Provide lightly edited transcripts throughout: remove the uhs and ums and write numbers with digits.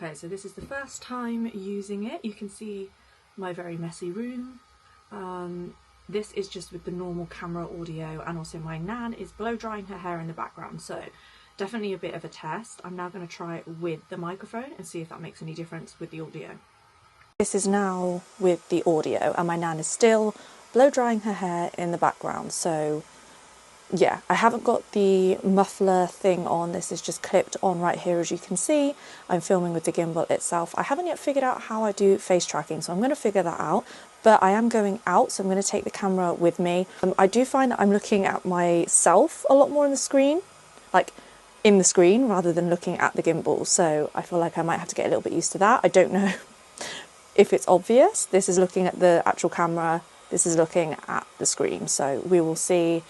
Okay, so this is the first time using it. You can see my very messy room. This is just with the normal camera audio, and also my nan is blow drying her hair in the background, so definitely a bit of a test. I'm now going to try it with the microphone and see if that makes any difference with the audio. This is now with the audio, and my nan is still blow drying her hair in the background, so yeah, I haven't got the muffler thing on. This is just clipped on right here, as you can see. I'm filming with the gimbal itself. I haven't yet figured out how I do face tracking, so I'm going to figure that out. But I am going out, so I'm going to take the camera with me. I do find that I'm looking at myself a lot more in the screen, like in the screen, rather than looking at the gimbal. So I feel like I might have to get a little bit used to that. I don't know if it's obvious. This is looking at the actual camera. This is looking at the screen. So we will see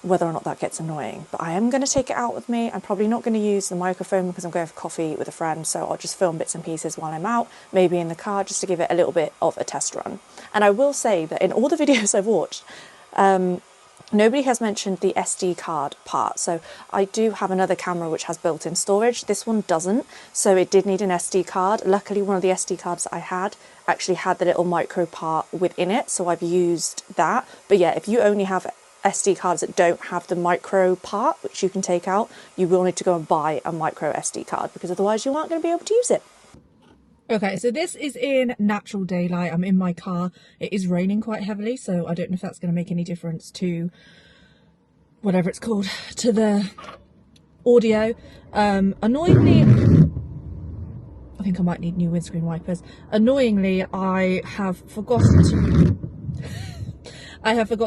whether or not that gets annoying. But I am going to take it out with me. I'm probably not going to use the microphone because I'm going for coffee with a friend, so I'll just film bits and pieces while I'm out, maybe in the car, just to give it a little bit of a test run. And I will say that in all the videos I've watched, nobody has mentioned the SD card part. So I do have another camera which has built-in storage. This one doesn't, so it did need an SD card. Luckily, one of the SD cards I had actually had the little micro part within it, so I've used that. But yeah, if you only have SD cards that don't have the micro part, which you can take out, you will need to go and buy a micro SD card, because otherwise you aren't going to be able to use it. Okay, so this is in natural daylight. I'm in my car. It is raining quite heavily, so I don't know if that's going to make any difference to whatever it's called, to the audio. Annoyingly, I think I might need new windscreen wipers. Annoyingly, I have forgotten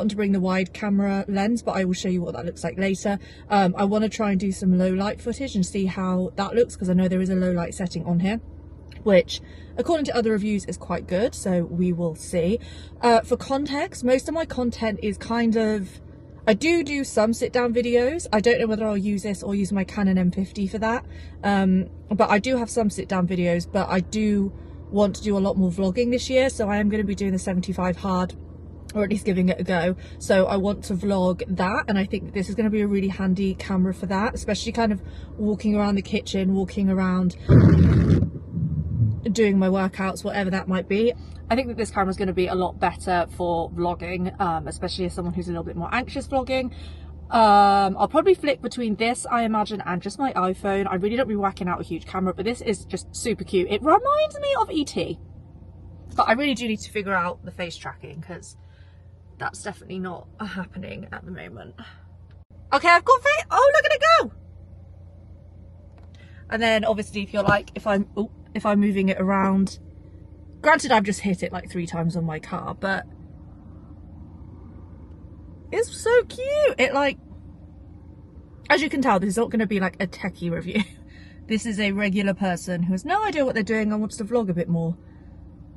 to bring the wide camera lens, but I will show you what that looks like later. I want to try and do some low light footage and see how that looks, because I know there is a low light setting on here, which according to other reviews is quite good, so we will see. For context, most of my content is kind of, I do some sit down videos. I don't know whether I'll use this or use my Canon M50 for that, but I do have some sit down videos, but I do want to do a lot more vlogging this year, so I am going to be doing the 75 hard, or at least giving it a go. So I want to vlog that, and I think this is going to be a really handy camera for that, especially kind of walking around the kitchen, walking around doing my workouts, whatever that might be. I think that this camera is going to be a lot better for vlogging, especially as someone who's a little bit more anxious vlogging. I'll probably flick between this, I imagine, and just my iPhone. I really don't be whacking out a huge camera, but this is just super cute. It reminds me of E.T. But I really do need to figure out the face tracking, because that's definitely not happening at the moment. Okay, I've got face. Oh, look at it go! And then obviously, if you're like, if I'm moving it around, granted I've just hit it like 3 times on my car, but it's so cute. It, like, as you can tell, this is not going to be like a techie review. This is a regular person who has no idea what they're doing and wants to vlog a bit more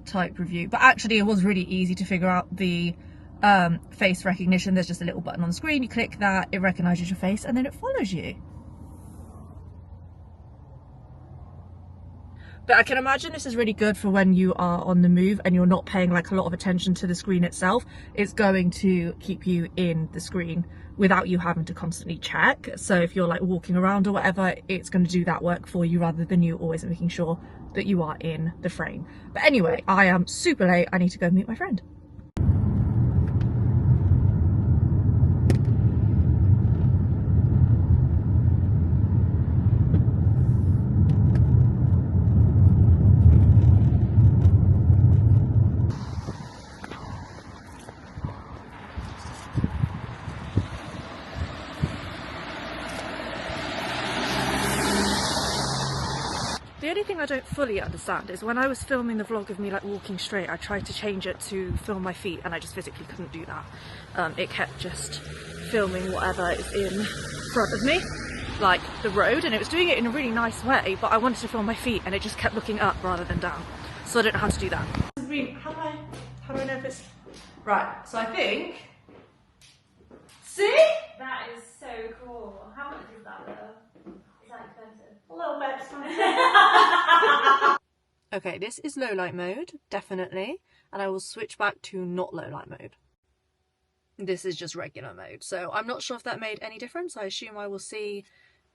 type review. But actually, it was really easy to figure out the face recognition. There's just a little button on the screen, you click that, it recognizes your face, and then it follows you. But I can imagine this is really good for when you are on the move and you're not paying like a lot of attention to the screen itself. It's going to keep you in the screen without you having to constantly check. So if you're like walking around or whatever, it's going to do that work for you, rather than you always making sure that you are in the frame. But anyway, I am super late. I need to go meet my friend. The only thing I don't fully understand is when I was filming the vlog of me like walking straight, I tried to change it to film my feet and I just physically couldn't do that. It kept just filming whatever is in front of me, like the road, and it was doing it in a really nice way, but I wanted to film my feet and it just kept looking up rather than down. So I don't know how to do that. How do I know if it's right? So I think, see? That is so cool. How much is that though? Is that expensive? A little bit. Okay, this is low light mode, definitely, and I will switch back to not low light mode. This is just regular mode, so I'm not sure if that made any difference. I assume I will see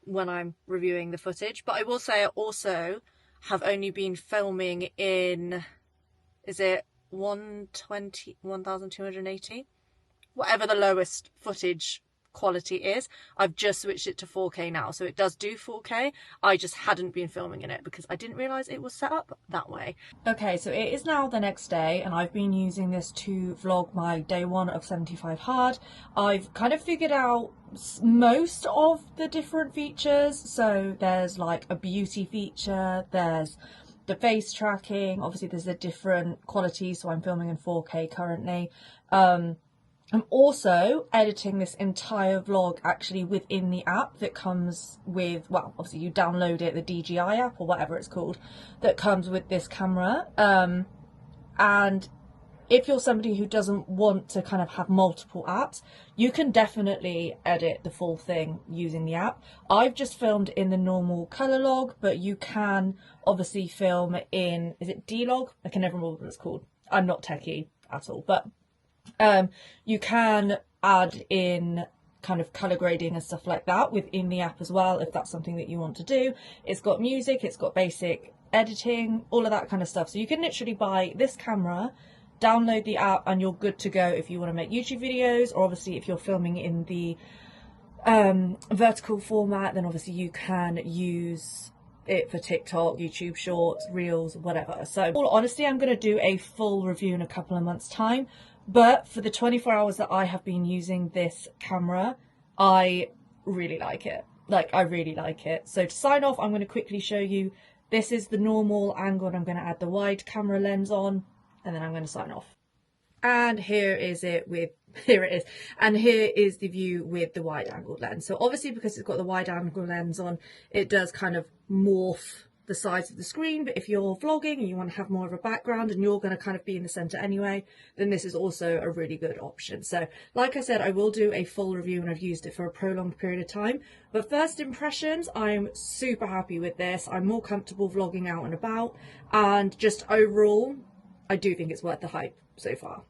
when I'm reviewing the footage, but I will say also have only been filming in, is it 120, 1280? Whatever the lowest footage quality is. I've just switched it to 4K now, so it does do 4K. I just hadn't been filming in it because I didn't realise it was set up that way. Okay, so it is now the next day and I've been using this to vlog my day one of 75 hard. I've kind of figured out most of the different features. So there's like a beauty feature, there's the face tracking, obviously there's a different quality, so I'm filming in 4K currently. I'm also editing this entire vlog actually within the app that comes with, well, obviously you download it, the DJI app or whatever it's called, that comes with this camera. And if you're somebody who doesn't want to kind of have multiple apps, you can definitely edit the full thing using the app. I've just filmed in the normal color log, but you can obviously film in, is it D-log? I can never remember what it's called. I'm not techie at all, but you can add in kind of color grading and stuff like that within the app as well, if that's something that you want to do. It's got music, it's got basic editing, all of that kind of stuff. So you can literally buy this camera, download the app, and you're good to go if you want to make YouTube videos, or obviously if you're filming in the vertical format, then obviously you can use it for TikTok, YouTube Shorts, Reels, whatever. So in all honesty, I'm going to do a full review in a couple of months' time. But for the 24 hours that I have been using this camera, I really like it. Like, I really like it. So to sign off, I'm going to quickly show you, this is the normal angle, and I'm going to add the wide camera lens on, and then I'm going to sign off. And here is it with, here it is. And here is the view with the wide angle lens. So obviously because it's got the wide angle lens on, it does kind of morph the size of the screen, but if you're vlogging and you want to have more of a background and you're going to kind of be in the center anyway, then this is also a really good option. So like I said, I will do a full review when I've used it for a prolonged period of time, but first impressions, I'm super happy with this. I'm more comfortable vlogging out and about, and just overall I do think it's worth the hype so far.